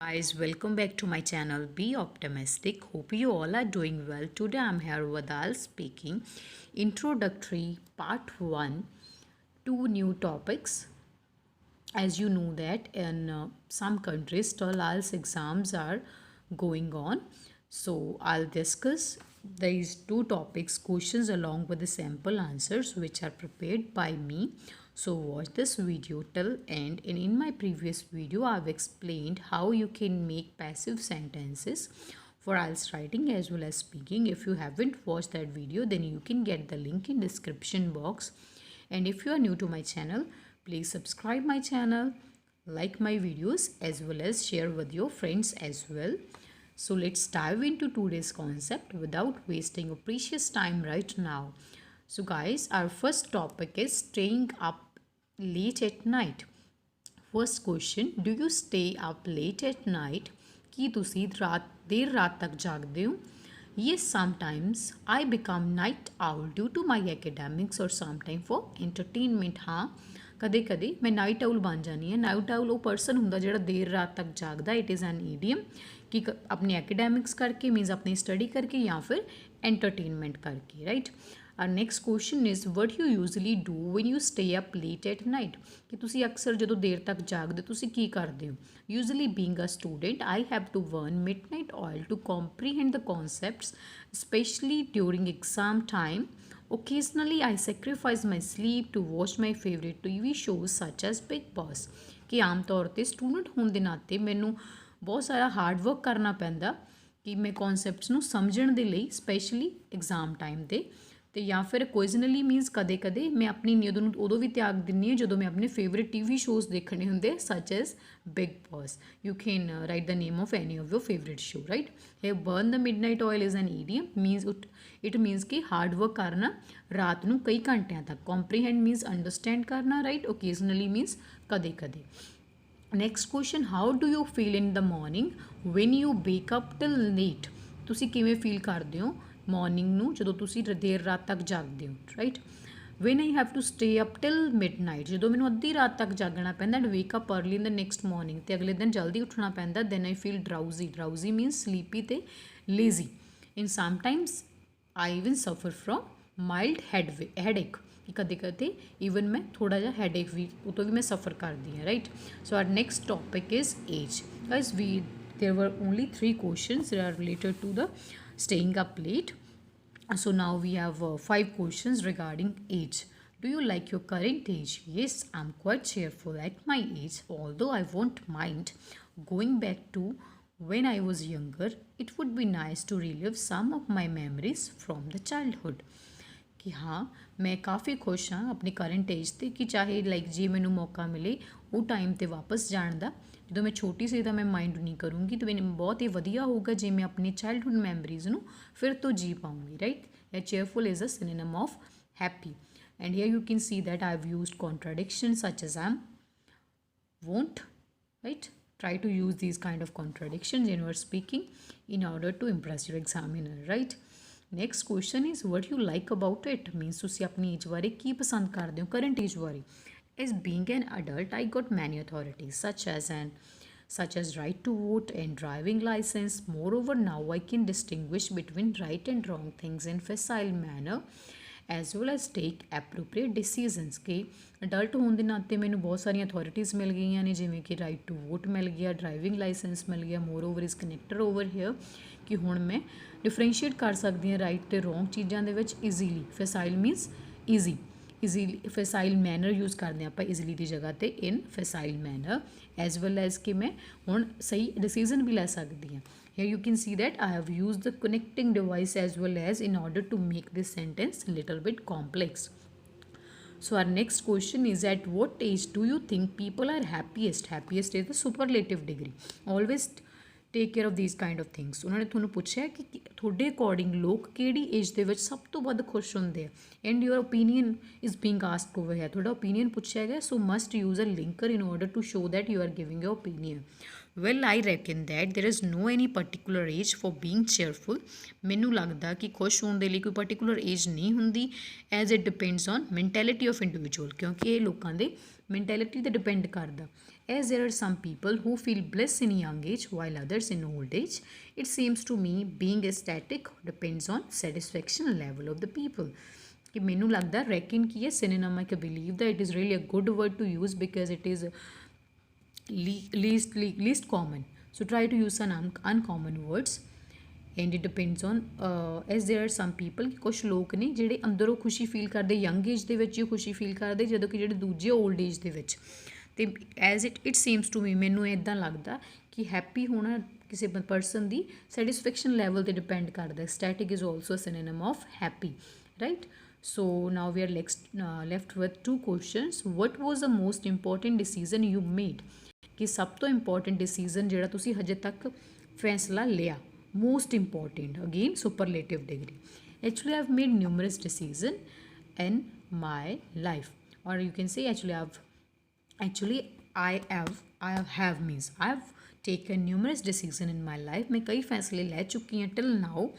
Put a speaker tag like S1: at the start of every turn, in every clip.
S1: Guys, welcome back to my channel. Be optimistic. Hope you all are doing well. Today I'm here with Al speaking. Introductory part 1. Two new topics. As you know that in some countries still IELTS exams are going on. So I'll discuss these two topics questions along with the sample answers which are prepared by me. So watch this video till end, and in my previous video I've explained how you can make passive sentences for IELTS writing as well as speaking. If you haven't watched that video, then you can get the link in description box. And if you are new to my channel, please subscribe my channel, like my videos as well as share with your friends as well. So let's dive into today's concept without wasting your precious time right now. So guys, our first topic is staying up late at night. First question, do you stay up late at night? ਕੀ ਤੁਸੀਂ देर रात तक जागते हो? Yes, sometimes I become night owl due to my academics or sometime for entertainment. हाँ, ਕਦੇ ਕਦੇ ਮੈਂ night owl ਬਣ ਜਾਨੀ ਹਾਂ। ਨਾਈਟ ਆਊਲ ਉਹ ਪਰਸਨ ਹੁੰਦਾ ਜਿਹੜਾ ਦੇਰ ਰਾਤ ਤੱਕ ਜਾਗਦਾ। ਇਟ ਇਜ਼ ਐਨ ਈਡੀਅਮ ਕਿ ਆਪਣੇ ਐਕੈਡੈਮਿਕਸ ਕਰਕੇ ਮੀਨਸ ਆਪਣੀ ਸਟੱਡੀ ਕਰਕੇ ਜਾਂ ਫਿਰ ਐਂਟਰਟੇਨਮੈਂਟ ਕਰਕੇ, right. Our next question is what you usually do when you stay up late at night? ਕਿ ਤੁਸੀਂ ਅਕਸਰ ਜਦੋਂ ਦੇਰ ਤੱਕ ਜਾਗਦੇ ਤੁਸੀਂ ਕੀ ਕਰਦੇ ਹੋ? Usually being a student, I have to burn midnight oil to comprehend the concepts, especially during exam time. Occasionally, I sacrifice my sleep to watch my favorite TV shows such as Big Boss. ਕਿ ਆਮ ਤੌਰ 'ਤੇ student ਹੋਣ ਦੇ ਨਾਤੇ ਮੈਨੂੰ ਬਹੁਤ ਸਾਰਾ hard work ਕਰਨਾ ਪੈਂਦਾ ਕਿ ਮੈਂ ਕਨਸੈਪਟਸ ਨੂੰ ਸਮਝਣ ਦੇ ਲਈ, ਸਪੈਸ਼ਲੀ ਐਗਜ਼ਾਮ ਟਾਈਮ 'ਤੇ। ਅਤੇ ਜਾਂ ਫਿਰ ਓਕੇਜ਼ਨਲੀ ਮੀਨਸ ਕਦੇ ਕਦੇ ਮੈਂ ਆਪਣੀ ਨੀਂਦ ਨੂੰ ਉਦੋਂ ਵੀ ਤਿਆਗ ਦਿੰਦੀ ਹਾਂ ਜਦੋਂ ਮੈਂ ਆਪਣੇ ਫੇਵਰੇਟ TV ਸ਼ੋਜ਼ ਦੇਖਣੇ ਹੁੰਦੇ such as Bigg Boss. You can write the name of any of your favourite show, right. ਹੈ burn the midnight oil is an idiom means it means ਕਿ ਹਾਰਡ ਵਰਕ ਕਰਨਾ ਰਾਤ ਨੂੰ ਕਈ ਘੰਟਿਆਂ ਤੱਕ। ਕੰਪਰੀਹੈਂਡ ਮੀਨਸ ਅੰਡਰਸਟੈਂਡ ਕਰਨਾ, right. Occasionally means ਕਦੇ ਕਦੇ। Next question, how do you feel in the morning when you wake up till late? ਤੁਸੀਂ ਕਿਵੇਂ ਫੀਲ ਕਰਦੇ ਹੋ ਮੋਰਨਿੰਗ ਨੂੰ ਜਦੋਂ ਤੁਸੀਂ ਦੇਰ ਰਾਤ ਤੱਕ ਜਾਗਦੇ ਹੋ, right. When I have to stay up till midnight, ਜਦੋਂ ਮੈਨੂੰ ਅੱਧੀ ਰਾਤ ਤੱਕ ਜਾਗਣਾ ਪੈਂਦਾ and wake up early in the next morning, ਅਤੇ ਅਗਲੇ ਦਿਨ ਜਲਦੀ ਉੱਠਣਾ ਪੈਂਦਾ, then I feel drowsy. Drowsy means sleepy ਅਤੇ lazy. In sometimes I even suffer from mild headache, ਕਿ ਕਦੇ ਕਦੇ ਈਵਨ ਮੈਂ ਥੋੜ੍ਹਾ ਜਿਹਾ ਹੈਡਏਕ ਵੀ ਉਹ ਤੋਂ ਵੀ ਮੈਂ ਸਫਰ ਕਰਦੀ ਹਾਂ, right. So our next topic is age. Guys there were only 3 questions that are related to the staying up late. So now we have 5 questions regarding age. Do you like your current age? Yes, I'm quite cheerful at my age, although I won't mind going back to when I was younger. It would be nice to relive some of my memories from the childhood. ਕਿ ਹਾਂ ਮੈਂ ਕਾਫੀ ਖੁਸ਼ ਹਾਂ ਆਪਣੀ current age 'ਤੇ, ਕਿ ਚਾਹੇ like ਜੇ ਮੈਨੂੰ ਮੌਕਾ ਮਿਲੇ ਉਹ ਟਾਈਮ 'ਤੇ ਵਾਪਸ ਜਾਣ ਦਾ ਜਦੋਂ ਮੈਂ ਛੋਟੀ ਸੀ ਤਾਂ ਮੈਂ ਮਾਈਂਡ ਨਹੀਂ ਕਰੂੰਗੀ, ਅਤੇ ਮੈਨੂੰ ਬਹੁਤ ਹੀ ਵਧੀਆ ਹੋਊਗਾ ਜੇ ਮੈਂ ਆਪਣੀ ਚਾਈਲਡਹੁੱਡ ਮੈਮਰੀਜ਼ ਨੂੰ ਫਿਰ ਤੋਂ ਜੀ ਪਾਊਂਗੀ, ਰਾਈਟ। ਇਹ cheerful is a synonym of happy. And here you can see that I have used contradiction such as am, won't, right? Try to use these kind of contradictions in your speaking in order to impress your examiner, right? Next question is what you like about it, means ਤੁਸੀਂ ਆਪਣੀ age ਬਾਰੇ ਕੀ ਪਸੰਦ ਕਰਦੇ ਹੋ current age ਬਾਰੇ। As being an adult, I got many authorities such as right to vote and driving license. Moreover, now I can distinguish between right and wrong things in facile manner as well as take appropriate decisions. ਕਿ adult ਹੋਣ ਦੇ ਨਾਤੇ ਮੈਨੂੰ ਬਹੁਤ ਸਾਰੀਆਂ ਅਥੋਰਿਟੀਜ਼ ਮਿਲ ਗਈਆਂ ਨੇ, ਜਿਵੇਂ ਕਿ ਰਾਈਟ ਟੂ ਵੋਟ ਮਿਲ ਗਿਆ, ਡਰਾਈਵਿੰਗ ਲਾਇਸੈਂਸ ਮਿਲ ਗਿਆ। Moreover is connected over here ਕਿ ਹੁਣ ਮੈਂ ਡਿਫਰੈਂਸ਼ੀਏਟ ਕਰ ਸਕਦੀ ਹਾਂ ਰਾਈਟ ਅਤੇ ਰੋਂਗ ਚੀਜ਼ਾਂ ਦੇ ਵਿੱਚ easily. Facile means easy, easily facile manner use ਕਰਦੇ ਹਾਂ ਆਪਾਂ ਈਜ਼ੀਲੀ ਦੀ ਜਗ੍ਹਾ 'ਤੇ in facile manner, as well as ਕਿ ਮੈਂ ਹੁਣ ਸਹੀ ਡਿਸੀਜ਼ਨ ਵੀ ਲੈ ਸਕਦੀ ਹਾਂ। Here you can see that I have used the connecting device as well as in order to make this sentence a little bit complex. So our next question is, at what age do you think people are happiest? Happiest is the superlative degree. Always take care of these kind of things. ਉਹਨਾਂ ਨੇ ਤੁਹਾਨੂੰ ਪੁੱਛਿਆ ਕਿ ਤੁਹਾਡੇ according ਲੋਕ ਕਿਹੜੀ age ਦੇ ਵਿੱਚ ਸਭ ਤੋਂ ਵੱਧ ਖੁਸ਼ ਹੁੰਦੇ ਆ, and your opinion is being asked over ਹੈ। ਤੁਹਾਡਾ ਓਪੀਨੀਅਨ ਪੁੱਛਿਆ ਗਿਆ, so must use a linker in order to show that you are giving your opinion. Well I reckon that there is no any particular age for being cheerful. ਮੈਨੂੰ ਲੱਗਦਾ ਕਿ ਖੁਸ਼ ਹੋਣ ਦੇ ਲਈ ਕੋਈ ਪਰਟੀਕੂਲਰ ਏਜ ਨਹੀਂ ਹੁੰਦੀ, as it depends on mentality of individual, ਕਿਉਂਕਿ ਇਹ ਲੋਕਾਂ ਦੇ ਮੈਂਟੈਲਿਟੀ 'ਤੇ ਡਿਪੈਂਡ ਕਰਦਾ। As there are some people who feel bliss in young age while others in old age, it seems to me being aesthetic depends on satisfaction level of the people. कि मैनू लगता reckon की है synonym. I believe that it is really a good word to use because it is least common. So try to use some uncommon words. And it depends on age there are some people कि कुछ लोग ने ਜਿਹੜੇ ਅੰਦਰੋਂ ਖੁਸ਼ੀ feel ਕਰਦੇ young age ਦੇ ਵਿੱਚ ਹੀ ਖੁਸ਼ੀ ਫੀਲ ਕਰਦੇ ਜਦੋਂ ਕਿ ਜਿਹੜੇ ਦੂਜੇ 올ਡ ਏਜ ਦੇ ਵਿੱਚ ਅਤੇ as it seems to me ਮੈਨੂੰ ਇੱਦਾਂ ਲੱਗਦਾ ਕਿ ਹੈਪੀ ਹੋਣਾ ਕਿਸੇ ਪਰਸਨ ਦੀ ਸੈਟਿਸਫੈਕਸ਼ਨ ਲੈਵਲ 'ਤੇ ਡਿਪੈਂਡ ਕਰਦਾ static is also synonym of happy right so now we are left with two questions. What was the most important decision you made? कि सब तो important decision ਜਿਹੜਾ ਤੁਸੀਂ ਹਜੇ ਤੱਕ ਫੈਸਲਾ ਲਿਆ most important, again superlative degree. Actually I've made numerous decisions in my life, or you can say I have means I've taken numerous decisions in my life. मैं कई फैसले ले चुकी हैं till now,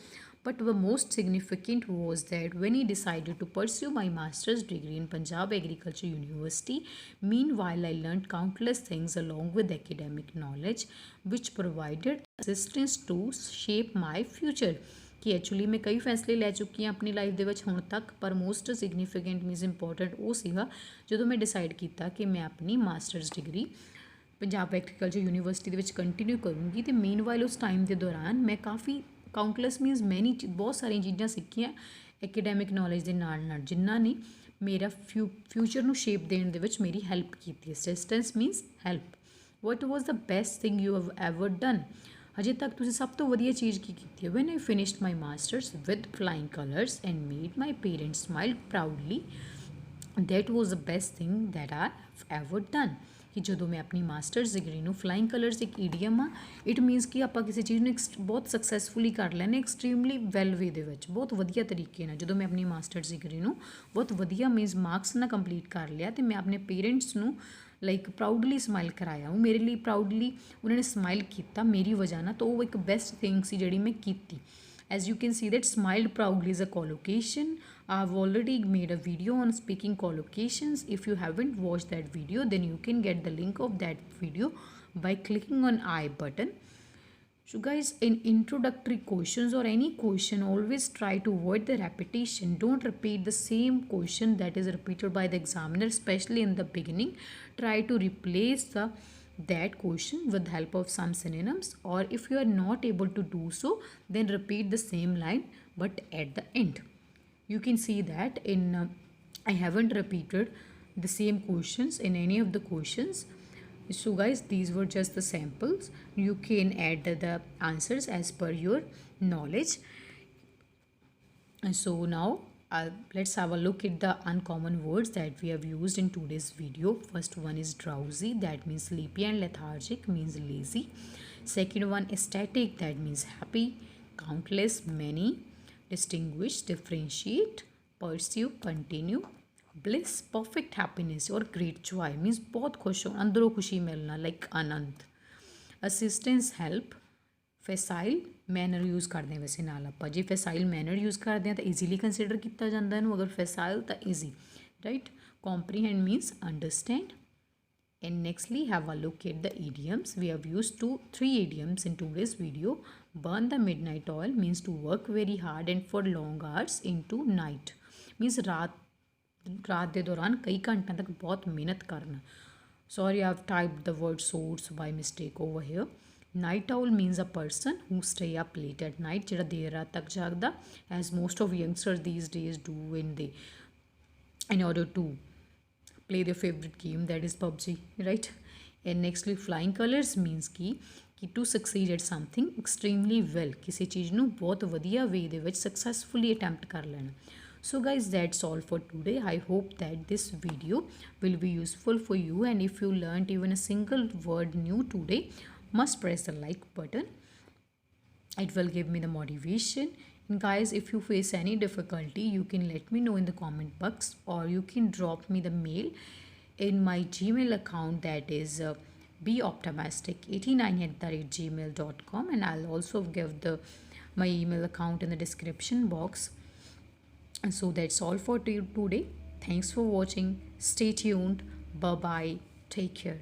S1: but the most significant was that when he decided to pursue my master's degree in Punjab Agriculture University. Meanwhile I learned countless things along with academic knowledge which provided assistance to shape my future. कि actually मैं कई फैसले ले चुकी हैं अपनी life ਦੇ ਵਿੱਚ ਹੁਣ ਤੱਕ ਪਰ ਮੋਸਟ ਸਿਗਨੀਫੀਕੈਂਟ ਮੀਨਸ ਇੰਪੋਰਟੈਂਟ ਉਹ ਸੀਗਾ ਜਦੋਂ ਮੈਂ ਡਿਸਾਈਡ ਕੀਤਾ ਕਿ ਮੈਂ ਆਪਣੀ masters degree Punjab agriculture university ਦੇ ਵਿੱਚ ਕੰਟੀਨਿਊ ਕਰੂੰਗੀ ਅਤੇ ਮੀਨਵਾਈਲ ਉਸ ਟਾਈਮ ਦੇ ਦੌਰਾਨ ਮੈਂ ਕਾਫੀ ਕਾਊਂਟਲੈਸ ਮੀਨਸ ਮੈਨੀ ਬਹੁਤ ਸਾਰੀਆਂ ਚੀਜ਼ਾਂ ਸਿੱਖੀਆਂ ਐਕੈਡੈਮਿਕ ਨੌਲੇਜ ਦੇ ਨਾਲ ਜਿਨ੍ਹਾਂ ਨੇ ਮੇਰਾ ਫਿਊਚਰ ਨੂੰ ਸ਼ੇਪ ਦੇਣ ਦੇ ਵਿੱਚ ਮੇਰੀ ਹੈਲਪ ਕੀਤੀ assistance means help what was the best thing you have ever done ਹਜੇ ਤੱਕ ਤੁਸੀਂ ਸਭ ਤੋਂ ਵਧੀਆ ਚੀਜ਼ ਕੀ ਕੀਤੀ ਹੈ van I finished my masters with flying colours and made my parents smile proudly that was the best thing that I have ever done. कि ਜਦੋਂ ਮੈਂ ਆਪਣੀ ਮਾਸਟਰਸ ਡਿਗਰੀ ਨੂੰ ਫਲਾਈਂਗ ਕਲਰਸ ਇੱਕ ਈਡੀਅਮ ਆ ਇਟ ਮੀਨਸ ਕਿ ਆਪਾਂ ਕਿਸੇ ਚੀਜ਼ ਨੂੰ ਬਹੁਤ ਸਕਸੈਸਫੁਲੀ ਕਰ ਲੈਣੇ ਐਕਸਟ੍ਰੀਮਲੀ ਵੈਲ ਵੇ ਦੇ ਵਿੱਚ ਬਹੁਤ ਵਧੀਆ ਤਰੀਕੇ ਨਾਲ ਜਦੋਂ ਮੈਂ ਆਪਣੀ ਮਾਸਟਰਸ ਡਿਗਰੀ ਨੂੰ ਬਹੁਤ ਵਧੀਆ ਮੀਨਸ ਮਾਰਕਸ ਨਾਲ ਕੰਪਲੀਟ ਕਰ ਲਿਆ ਅਤੇ ਮੈਂ ਆਪਣੇ ਪੇਰੈਂਟਸ ਨੂੰ ਲਾਈਕ ਪ੍ਰਾਊਡਲੀ ਸਮਾਈਲ ਕਰਾਇਆ ਉਹ ਮੇਰੇ ਲਈ ਪ੍ਰਾਊਡਲੀ ਉਹਨਾਂ ਨੇ ਸਮਾਈਲ ਕੀਤਾ ਮੇਰੀ ਵਜ੍ਹਾ ਨਾਲ ਤਾਂ ਉਹ ਇੱਕ ਬੈਸਟ ਥਿੰਗ ਸੀ ਜਿਹੜੀ ਮੈਂ ਕੀਤੀ as you can see that smiled proudly is a collocation. I've already made a video on speaking collocations. If you haven't watched that video then you can get the link of that video by clicking on I button. So guys, in introductory questions or any question always try to avoid the repetition. Don't repeat the same question that is repeated by the examiner, especially in the beginning. Try to replace that question with help of some synonyms, or if you are not able to do so then repeat the same line but at the end. You can see that in I haven't repeated the same questions in any of the questions. So guys, these were just the samples. You can add the answers as per your knowledge. And so now let's have a look at the uncommon words that we have used in today's video. First one is drowsy, that means sleepy, and lethargic means lazy. Second one is static, that means happy. Countless, many. Distinguish, differentiate. Pursue, continue. Bliss, perfect happiness or great joy means बहुत खुश हो अंदरों खुशी मिलना like आनंद. Assistance, help. ਫੈਸਾਈਲ manner use ਕਰਦੇ ਹਾਂ ਵੈਸੇ ਨਾਲ ਆਪਾਂ ਜੇ ਫੈਸਾਈਲ ਮੈਨਰ ਯੂਜ਼ ਕਰਦੇ ਹਾਂ ਤਾਂ ਈਜ਼ੀਲੀ ਕੰਸੀਡਰ ਕੀਤਾ ਜਾਂਦਾ ਇਹਨੂੰ ਅਗਰ ਫੈਸਾਈਲ ਤਾਂ easy right comprehend means understand. And nextly have a look at the idioms. We have used 3 idioms in today's video. Burn the midnight oil means to work very hard and for long hours into night means ਰਾਤ ਦੇ ਦੌਰਾਨ ਕਈ ਘੰਟਿਆਂ ਤੱਕ ਬਹੁਤ ਮਿਹਨਤ ਕਰਨਾ. Sorry, I have typed the word source by mistake over here. Night owl means a person who stay up late at night ਜਿਹੜਾ ਦੇਰ ਰਾਤ ਤੱਕ ਜਾਗਦਾ as most of youngsters these days do in order to play their favorite game, that is PUBG, right? And nextly flying colors means कि to succeed at something extremely well ਕਿਸੇ ਚੀਜ਼ ਨੂੰ ਬਹੁਤ ਵਧੀਆ ਵੇ ਦੇ ਵਿੱਚ successfully attempt ਕਰ ਲੈਣਾ. So guys, that's all for today. I hope that this video will be useful for you, and if you learned even a single word new today, must press the like button. It will give me the motivation. And guys, if you face any difficulty you can let me know in the comment box, or you can drop me the mail in my Gmail account, that is beoptimistic89@gmail.com, and I'll also give my email account in the description box. And so that's all for today. Thanks for watching. Stay tuned. Bye bye. Take care.